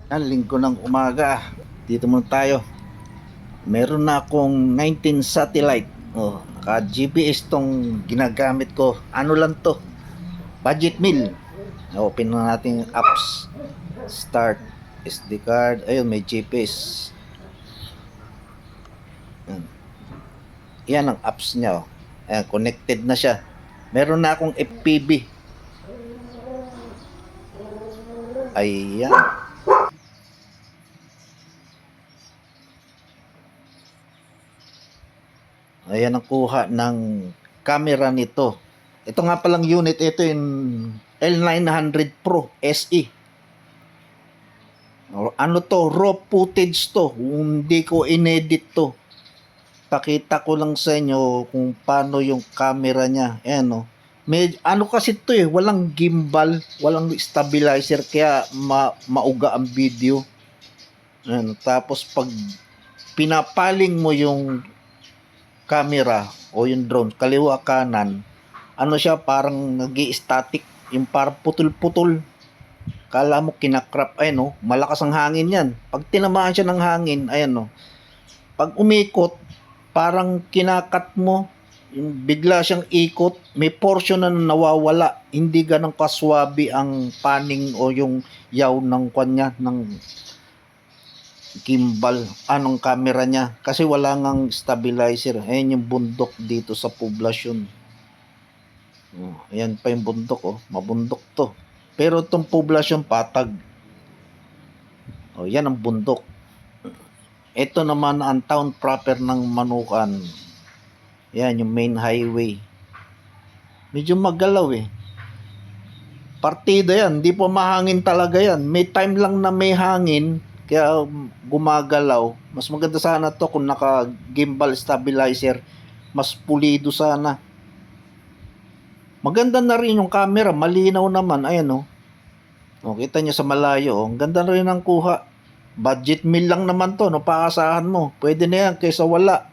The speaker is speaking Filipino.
Linggo ng umaga. Dito muna tayo. Meron na akong 19 satellite. Naka GPS tong ginagamit ko. Ano lang to? Budget meal. Open na natin yung apps. Start SD card. Ayun, may GPS. Yan ang apps niya. Ayan, connected na siya. Meron na akong FPV. Ayan. Ayan ang kuha ng camera nito. Ito nga palang unit, ito yung L900 Pro SE. Ano to, raw footage to. Hindi ko inedit to. Pakita ko lang sa inyo kung paano yung camera niya. Ayan o. Ano kasi to walang gimbal, walang stabilizer, kaya mauga ang video. Ayan, tapos pag pinapaling mo yung camera o yung drone, kaliwa kanan, ano siya, parang nag-i-static, yung parang putol-putol. Kala mo kinakrap, ayan malakas ang hangin yan. Pag tinamaan siya ng hangin, ayan pag umikot, parang kinakat mo, yung bigla siyang ikot, may portion na nawawala, hindi ganang kaswabi ang paning o yung yaw ng kanya, ng gimbal, anong camera niya, kasi wala ngang stabilizer. Ayan yung bundok dito sa poblasyon. Ayan pa yung bundok, mabundok to. Pero itong poblasyon patag. Yan ang bundok. Ito naman ang town proper ng Manukan. Yan yung main highway. Medyo magalaw Partida yan, hindi po mahangin talaga yan. May time lang na may hangin, kaya gumagalaw. Mas maganda sana to kung naka gimbal stabilizer. Mas pulido sana. Maganda na rin yung camera, malinaw naman. Ayan kita nyo sa malayo. Ang ganda na rin ang kuha. Budget meal lang naman to, paasahan mo. Pwede na yan kaysa wala.